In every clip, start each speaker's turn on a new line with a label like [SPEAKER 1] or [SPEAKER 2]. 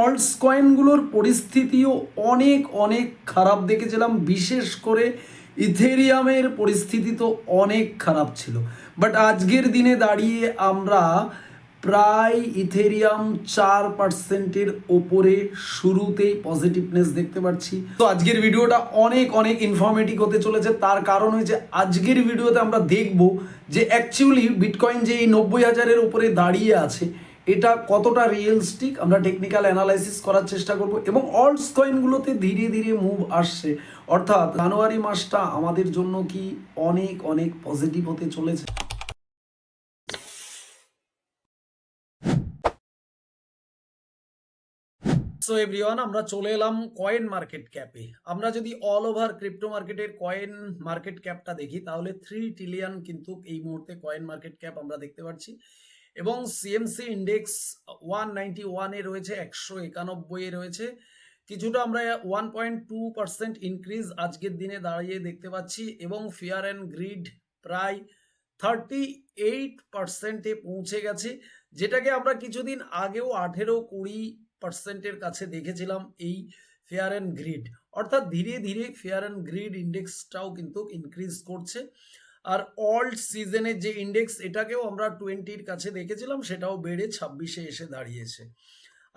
[SPEAKER 1] Alts কয়েনগুলোর পরিস্থিতিও অনেক অনেক খারাপ দেখেছিলাম, বিশেষ করে ইথেরিয়ামের পরিস্থিতি তো অনেক খারাপ ছিল। বাট আজকের দিনে দাঁড়িয়ে আমরা প্রায় ইথেরিয়াম 4%-এর ওপরে শুরুতেই পজিটিভনেস দেখতে পাচ্ছি। তো আজকের ভিডিওটা অনেক অনেক ইনফরমেটিভ হতে চলেছে। তার কারণ হয়েছে আজকের ভিডিওতে আমরা দেখব যে অ্যাকচুয়ালি বিটকয়েন যে এই 90,000-এর উপরে দাঁড়িয়ে আছে এটা কতটা রিয়েলিস্টিক, আমরা টেকনিক্যাল অ্যানালাইসিস করার চেষ্টা করব। এবং অল্টস কয়েনগুলোতে ধীরে ধীরে মুভ আসছে, অর্থাৎ জানুয়ারি মাসটা আমাদের জন্য কি অনেক অনেক পজিটিভ হতে চলেছে। সো এভরিওয়ান, আমরা চলে এলাম কয়েন মার্কেট ক্যাপে। আমরা যদি অল ওভার ক্রিপ্টো মার্কেটের কয়েন মার্কেট ক্যাপটা দেখি তাহলে 3 ট্রিলিয়ন কিন্তু এই মুহূর্তে কয়েন মার্কেট ক্যাপ আমরা দেখতে পাচ্ছি। এবং সিএমসি ইন্ডেক্স 191-এ রয়েছে, 191-এ রয়েছে। কিছুটা আমরা 1.2% ইনক্রিজ আজকের দিনে দাঁড়িয়ে দেখতে পাচ্ছি। এবং ফিয়ার অ্যান্ড গ্রিড প্রায় 38%-এ পৌঁছে গেছে, যেটাকে আমরা কিছুদিন আগেও 18-20%-এর কাছে দেখেছিলাম এই ফেয়ার অ্যান্ড গ্রিড। অর্থাৎ ধীরে ধীরে ফেয়ার অ্যান্ড গ্রিড ইন্ডেক্সটাও কিন্তু ইনক্রিজ করছে। আর অল্ট সিজনের যে ইন্ডেক্স এটাকেও আমরা 20-র কাছে দেখেছিলাম, সেটাও বেড়ে 26-এ এসে দাঁড়িয়েছে।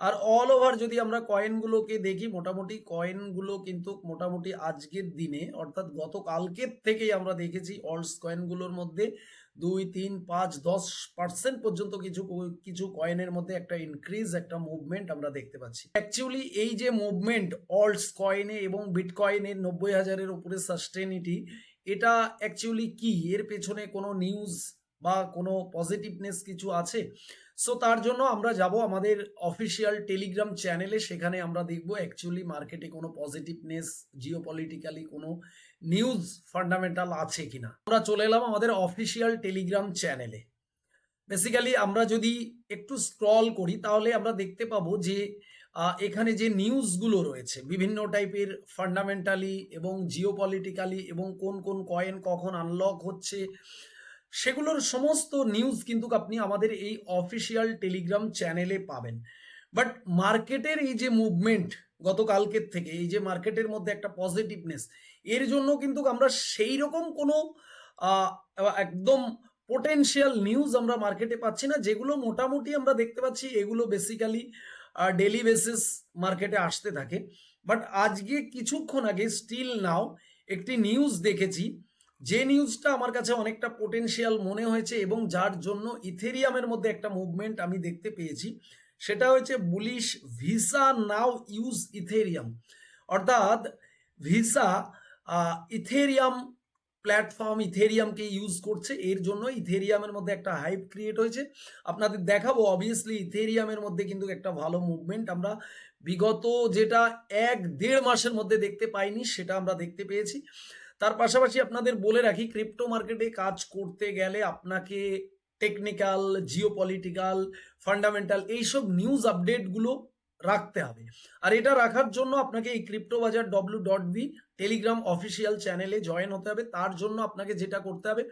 [SPEAKER 1] আর অল ওভার যদি আমরা কয়েনগুলোকে দেখি, মোটামুটি কয়েনগুলো কিন্তু মোটামুটি আজকের দিনে অর্থাৎ গতকালকের থেকেই আমরা দেখেছি অল্টস কয়েনগুলোর মধ্যে 2, 3, 5, 10% পর্যন্ত কিছু কিছু কয়েনের মধ্যে একটা ইনক্রিজ, একটা মুভমেন্ট আমরা দেখতে পাচ্ছি। অ্যাকচুয়ালি এই যে মুভমেন্ট অল্টস কয়েনে এবং বিটকয়েনের 90,000-এর উপরে সাস্টেনিটি, এটা অ্যাকচুয়ালি কি, এর পেছনে কোনো নিউজ বা কোনো পজিটিভনেস কিছু আছে? সো তার জন্য আমরা যাব আমাদের অফিসিয়াল টেলিগ্রাম চ্যানেলে, সেখানে আমরা দেখব অ্যাকচুয়ালি মার্কেটে কোনো পজিটিভনেস, জিওপলিটিক্যালি কোনো নিউজ ফান্ডামেন্টাল আছে কিনা। আমরা চলে এলাম আমাদের অফিসিয়াল টেলিগ্রাম চ্যানেলে। বেসিক্যালি আমরা যদি একটু স্ক্রল করি তাহলে আমরা দেখতে পাবো যে এখানে যে নিউজগুলো রয়েছে বিভিন্ন টাইপের ফান্ডামেন্টালি এবং জিওপলিটিক্যালি এবং কোন কোন কয়েন কখন আনলক হচ্ছে, সেগুলোর সমস্ত নিউজ কিন্তু আপনি আমাদের এই অফিসিয়াল টেলিগ্রাম চ্যানেলে পাবেন। বাট মার্কেটের এই যে মুভমেন্ট গতকালকের থেকে, এই যে মার্কেটের মধ্যে একটা পজিটিভনেস, এর জন্য কিন্তু আমরা সেই রকম কোনো একদম পোটেনশিয়াল নিউজ আমরা মার্কেটে পাচ্ছি না। যেগুলো মোটামুটি আমরা দেখতে পাচ্ছি এগুলো বেসিক্যালি ডেলি বেসিস মার্কেটে আসতে থাকে। বাট আজকে কিছুক্ষণ আগে স্টিল নাও একটি নিউজ দেখেছি, যে নিউজটা আমার কাছে অনেকটা পোটেনশিয়াল মনে হয়েছে এবং যার জন্য ইথেরিয়ামের মধ্যে একটা মুভমেন্ট আমি দেখতে পেয়েছি। সেটা হচ্ছে বুলিশ ভিসা নাও ইউজ ইথেরিয়াম। অর্থাৎ ভিসা ইথেরিয়াম প্ল্যাটফর্ম, ইথেরিয়ামকে ইউজ করছে, এর জন্য ইথেরিয়ামের মধ্যে একটা হাইপ ক্রিয়েট হয়েছে। আপনাদের দেখাবো অবভিয়াসলি ইথেরিয়ামের মধ্যে কিন্তু একটা ভালো মুভমেন্ট আমরা বিগত যেটা 1-1.5 মাসের মধ্যে দেখতে পাইনি, সেটা আমরা দেখতে পেয়েছি। তার পাশাপাশি আপনাদের বলে রাখি, ক্রিপ্টো মার্কেটে কাজ করতে গেলে আপনাকে টেকনিক্যাল, জিওপলিটিক্যাল, ফান্ডামেন্টাল এইসব নিউজ আপডেটগুলো রাখতে হবে। আর এটা রাখার জন্য আপনাকে এই ক্রিপ্টো বাজার w.v টেলিগ্রাম অফিসিয়াল চ্যানেলে জয়েন হতে হবে। তার জন্য আপনাকে যেটা করতে হবে,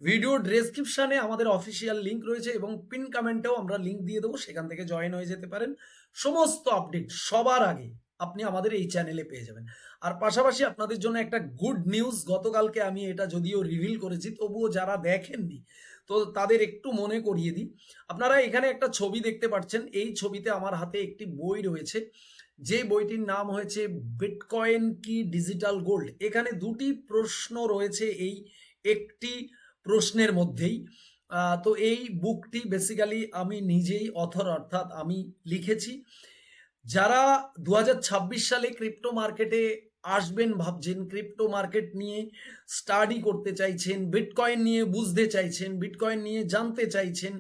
[SPEAKER 1] ভিডিও ডেসক্রিপশনে আমাদের অফিসিয়াল লিঙ্ক রয়েছে এবং পিন কমেন্টেও আমরা লিঙ্ক দিয়ে দেবো, সেখান থেকে জয়েন হয়ে যেতে পারেন। সমস্ত আপডেট সবার আগে আপনি আমাদের এই চ্যানেলে পেয়ে যাবেন। আর পাশাপাশি আপনাদের জন্য একটা গুড নিউজ, গতকালকে আমি এটা যদিও রিভিল করেছি, তবুও যারা দেখেননি তো তাদের একটু মনে করিয়ে দিই। আপনারা এখানে একটা ছবি দেখতে পাচ্ছেন, এই ছবিতে আমার হাতে একটি বই রয়েছে, যে বইটির নাম হয়েছে বিটকয়েন কি ডিজিটাল গোল্ড। এখানে দুটি প্রশ্ন রয়েছে এই একটি প্রশ্নের মধ্যেই। তো এই বুকটি বেসিক্যালি আমি নিজেই অথর, অর্থাৎ আমি লিখেছি। যারা 2026 সালে ক্রিপ্টো মার্কেটে আসবেন ভাবছেন, ক্রিপ্টো মার্কেট নিয়ে স্টাডি করতে চাইছেন, বিটকয়েন নিয়ে বুঝতে চাইছেন, বিটকয়েন নিয়ে জানতে চাইছেন,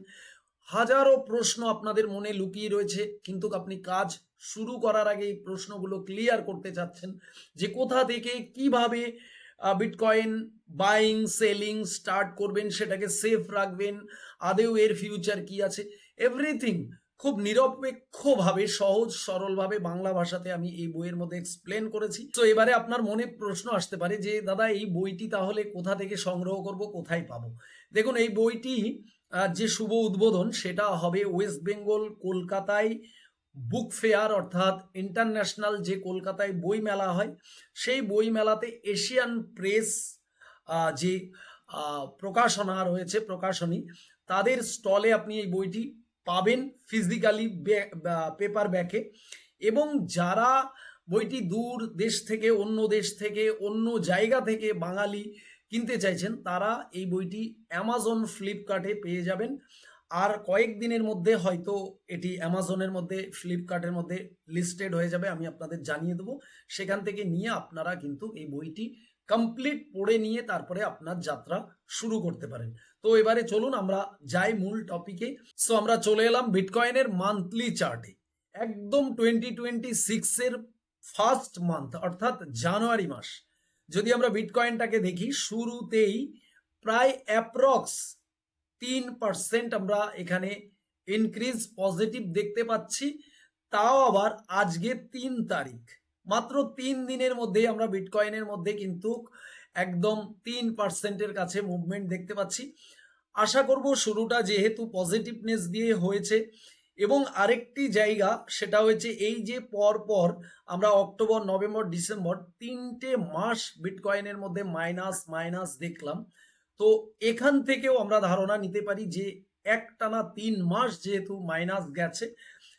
[SPEAKER 1] হাজারো প্রশ্ন আপনাদের মনে লুকিয়ে রয়েছে, কিন্তু আপনি কাজ শুরু করার আগে এই প্রশ্নগুলো ক্লিয়ার করতে চাচ্ছেন যে কোথা থেকে কিভাবে বিটকয়েন বাইং সেলিং স্টার্ট করবেন, সেটাকে সেফ রাখবেন, আদেও এর ফিউচার কি আছে, এভরিথিং খুব নিরপেক্ষভাবে সহজ সরলভাবে বাংলা ভাষাতে আমি এই বইয়ের মধ্যে এক্সপ্লেন করেছি। তো এবারে আপনার মনে প্রশ্ন আসতে পারে যে দাদা এই বইটি তাহলে কোথা থেকে সংগ্রহ করব, কোথায় পাবো? দেখুন, এই বইটি যে শুভ উদ্বোধন সেটা হবে ওয়েস্ট বেঙ্গল কলকাতায় বুক ফেয়ার অর্থাৎ ইন্টারন্যাশনাল যে কলকাতায় বই মেলা হয়, সেই বই মেলাতে এশিয়ান প্রেস যে প্রকাশনা রয়েছে, প্রকাশনী, তাদের স্টলে আপনি এই বইটি পাবেন ফিজিক্যালি পেপার ব্যাকে। এবং যারা বইটি দূর দেশ থেকে, অন্য দেশ থেকে, অন্য জায়গা থেকে বাঙালি কিনতে চাইছেন, তারা এই বইটি অ্যামাজন ফ্লিপকার্টে পেয়ে যাবেন। আর কয়েকদিনের মধ্যে হয়তো এটি অ্যামাজনের মধ্যে, ফ্লিপকার্টের মধ্যে লিস্টেড হয়ে যাবে, আমি আপনাদের জানিয়ে দেবো। সেখান থেকে নিয়ে আপনারা কিন্তু এই বইটি কমপ্লিট পড়ে নিয়ে তারপরে আপনার যাত্রা শুরু করতে পারেন। তো এবারে চলুন আমরা যাই মূল টপিকে। সো আমরা চলে এলাম বিটকয়েনের মান্থলি চার্টে। একদম 2026 ফার্স্ট মান্থ অর্থাৎ জানুয়ারি মাস যদি আমরা বিটকয়েনটাকে দেখি, শুরুতেই প্রায় অ্যাপ্রক্স 3% আমরা এখানে ইনক্রিজ পজিটিভ দেখতে পাচ্ছি। তাও আবার আজকে 3 তারিখ, মাত্র 3 দিনের মধ্যেই আমরা বিটকয়েনের মধ্যে কিন্তু একদম 3%-এর কাছে মুভমেন্ট দেখতে পাচ্ছি। আশা করব শুরুটা যেহেতু পজিটিভনেস দিয়ে হয়েছে, এবং আরেকটি জায়গা সেটা হয়েছে এই যে পর আমরা অক্টোবর, নভেম্বর, ডিসেম্বর 3টে মাস বিটকয়েনের মধ্যে মাইনাস মাইনাস দেখলাম। তো এখান থেকেও আমরা ধারণা নিতে পারি যে একটানা 3 মাস যেহেতু মাইনাস গেছে,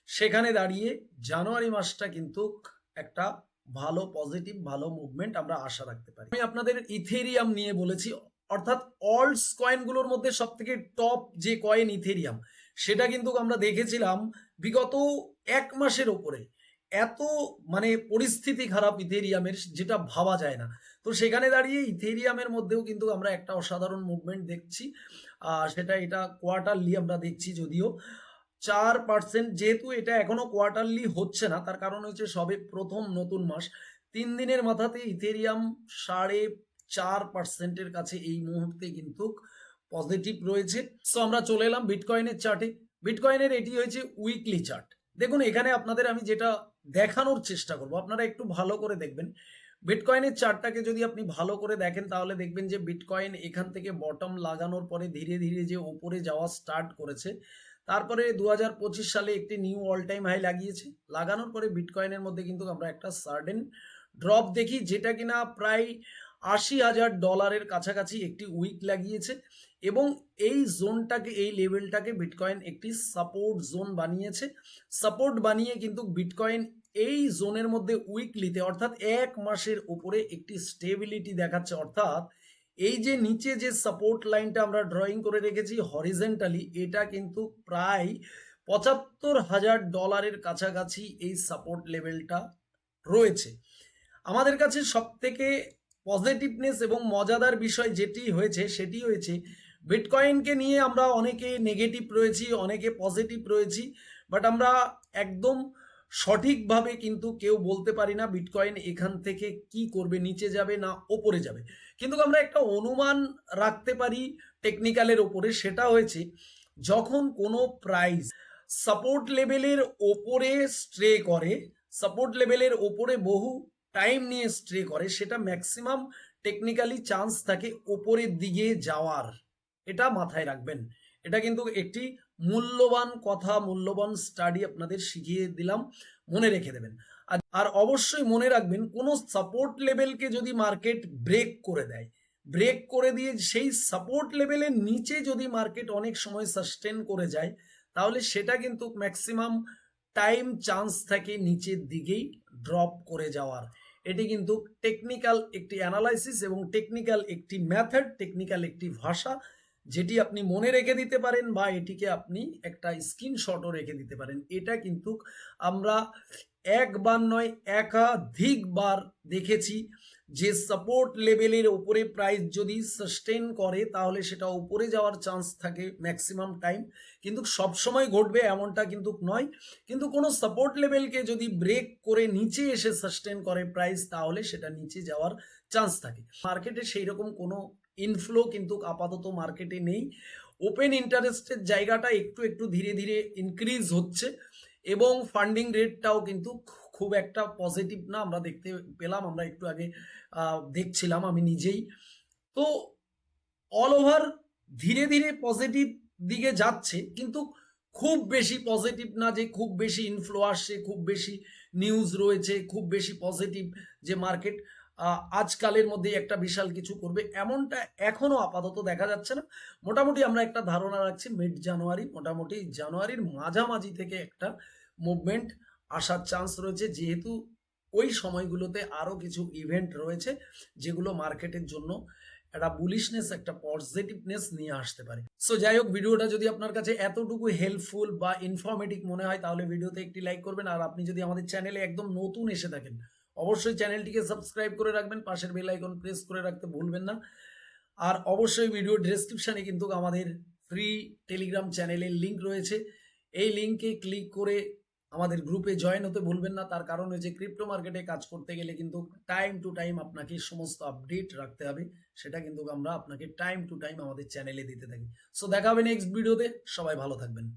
[SPEAKER 1] সেখানে দাঁড়িয়ে জানুয়ারি মাসটা কিন্তু একটা ভালো পজিটিভ ভালো মুভমেন্ট আমরা আশা রাখতে পারি। আমি আপনাদের ইথেরিয়াম নিয়ে বলেছি, অর্থাৎ অল্টস কয়েনগুলোর মধ্যে সব থেকে টপ যে কয়েন ইথেরিয়াম, সেটা কিন্তু আমরা দেখেছিলাম বিগত 1 মাসের ওপরে এত মানে পরিস্থিতি খারাপ ইথেরিয়ামের, যেটা ভাবা যায় না। তো সেখানে দাঁড়িয়ে ইথেরিয়ামের মধ্যেও কিন্তু আমরা একটা অসাধারণ মুভমেন্ট দেখছি। সেটা এটা কোয়ার্টারলি আমরা দেখছি, যদিও 4%, যেহেতু এটা এখনো কোয়ার্টারলি হচ্ছে না, তার কারণ হচ্ছে সবে প্রথম নতুন মাস। 3 দিনের মাথাতে ইথেরিয়াম 4.5%-এর কাছে এই মুহূর্তে কিন্তু পজিটিভ রয়েছে। সো আমরা চলে এলাম বিটকয়েনের চার্টে। বিটকয়েনের এটি হয়েছে উইকলি চার্ট। দেখুন এখানে আপনাদের আমি যেটা দেখানোর চেষ্টা করব, আপনারা একটু ভালো করে দেখবেন। বিটকয়েনের চার্টটাকে যদি আপনি ভালো করে দেখেন, তাহলে দেখবেন যে বিটকয়েন এখান থেকে বটম লাগানোর পরে ধীরে ধীরে যে ওপরে যাওয়া স্টার্ট করেছে, তারপরে 2025 সালে একটি নিউ অল টাইম হাই লাগিয়েছে। লাগানোর পরে বিটকয়েনের মধ্যে কিন্তু আমরা একটা সার্ডেন ড্রপ দেখি, যেটা কিনা প্রায় $80,000 কাছাকাছি একটি উইক লাগিয়েছে। এবং এই জোনটাকে, এই লেভেলটাকে বিটকয়েন একটি সাপোর্ট জোন বানিয়েছে। সাপোর্ট বানিয়ে কিন্তু বিটকয়েন এই জোনের মধ্যে উইকলিতে অর্থাৎ 1 মাসের উপরে একটি স্টেবিলিটি দেখাচ্ছে। অর্থাৎ এই যে নিচে যে সাপোর্ট লাইনটা আমরা ড্রয়িং করে রেখেছি হরিজেন্টালি, এটা কিন্তু প্রায় $75,000 কাছাকাছি এই সাপোর্ট লেভেলটা রয়েছে। আমাদের কাছে সব থেকে পজিটিভনেস এবং মজাদার বিষয় যেটি হয়েছে, সেটি হয়েছে বিটকয়েনকে নিয়ে আমরা অনেকে নেগেটিভ রয়েছি, অনেকে পজিটিভ রয়েছি, বাট আমরা একদম সঠিকভাবে কিন্তু কেউ বলতে পারি না বিটকয়েন এখান থেকে কি করবে, নিচে যাবে না ওপরে যাবে। কিন্তু আমরা একটা অনুমান রাখতে পারি টেকনিক্যালের ওপরে, সেটা হয়েছে যখন কোনো প্রাইস সাপোর্ট লেভেলের ওপরে স্ট্রে করে, সাপোর্ট লেভেলের ওপরে বহু টাইম নিয়ে স্ট্রে করে, সেটা ম্যাক্সিমাম টেকনিক্যালি চান্স থাকে ওপরের দিকে যাওয়ার। এটা মাথায় রাখবেন। এটা কিন্তু একটি মূল্যবান কথা, মূল্যবান স্টাডি আপনাদের শিখিয়ে দিলাম, মনে রেখে দেবেন। আর অবশ্যই মনে রাখবেন, কোনো সাপোর্ট লেভেলকে যদি মার্কেট ব্রেক করে দেয়, ব্রেক করে দিয়ে সেই সাপোর্ট লেভেলের নিচে যদি মার্কেট অনেক সময় সাস্টেন করে যায়, তাহলে সেটা কিন্তু ম্যাক্সিমাম টাইম চান্স থাকে নিচের দিকেই ড্রপ করে যাওয়ার। এটি কিন্তু টেকনিক্যাল একটি অ্যানালাইসিস এবং টেকনিক্যাল একটি মেথড, টেকনিক্যাল একটি ভাষা, যেটি আপনি মনে রেখে দিতে পারেন বা এটিকে আপনি একটা স্ক্রিনশটও রেখে দিতে পারেন। এটা কিন্তু আমরা একবার নয় একাধিকবার দেখেছি যে সাপোর্ট লেভেলের ওপরে প্রাইস যদি সাস্টেন করে, তাহলে সেটা উপরে যাওয়ার চান্স থাকে ম্যাক্সিমাম টাইম, কিন্তু সবসময় ঘটবে এমনটা কিন্তু নয়। কিন্তু কোনো সাপোর্ট লেভেলকে যদি ব্রেক করে নিচে এসে সাস্টেন করে প্রাইস, তাহলে সেটা নিচে যাওয়ার চান্স থাকে। মার্কেটে সেই রকম কোনো ইনফ্লো কিন্তু আপাতত মার্কেটে নেই। ওপেন ইন্টারেস্টের জায়গাটা একটু একটু ধীরে ধীরে ইনক্রিজ হচ্ছে, এবং ফান্ডিং রেটটাও কিন্তু খুব একটা পজিটিভ না, আমরা দেখতে পেলাম, আমরা একটু আগে দেখছিলাম আমি নিজেই। তো অল ওভার ধীরে ধীরে পজিটিভ দিকে যাচ্ছে, কিন্তু খুব বেশি পজিটিভ না যে খুব বেশি ইনফ্লো আসছে, খুব বেশি নিউজ রয়েছে, খুব বেশি পজিটিভ যে মার্কেট আজকালের মধ্যেই একটা বিশাল কিছু করবে, এমনটা এখনো আপাতত দেখা যাচ্ছে না। মোটামুটি আমরা একটা ধারণা রাখছি মিড জানুয়ারি, মোটামুটি জানুয়ারির মাঝামাঝি থেকে একটা মুভমেন্ট আসার চান্স রয়েছে, যেহেতু ওই সময়গুলোতে আরো কিছু ইভেন্ট রয়েছে যেগুলো মার্কেটের জন্য একটা বুলিশনেস, একটা পজিটিভনেস নিয়ে আসতে পারে। সো যাই হোক, ভিডিওটা যদি আপনার কাছে এতটুকু হেল্পফুল বা ইনফরমেটিভ মনে হয় তাহলে ভিডিওতে একটি লাইক করবেন। আর আপনি যদি আমাদের চ্যানেলে একদম নতুন এসে থাকেন অবশ্যই চ্যানেলটিকে সাবস্ক্রাইব করে রাখবেন, পাশের বেল আইকন প্রেস করে রাখতে ভুলবেন না। আর অবশ্যই ভিডিও ডেসক্রিপশনে কিন্তু আমাদের ফ্রি টেলিগ্রাম চ্যানেলের লিঙ্ক রয়েছে, এই লিঙ্কে ক্লিক করে আমাদের গ্রুপে জয়েন হতে ভুলবেন না। তার কারণ হচ্ছে ক্রিপ্টো মার্কেটে কাজ করতে গেলে কিন্তু টাইম টু টাইম আপনাকে সমস্ত আপডেট রাখতে হবে, সেটা কিন্তু আমরা আপনাকে টাইম টু টাইম আমাদের চ্যানেলে দিতে থাকি। সো দেখা হবে নেক্সট ভিডিওতে, সবাই ভালো থাকবেন।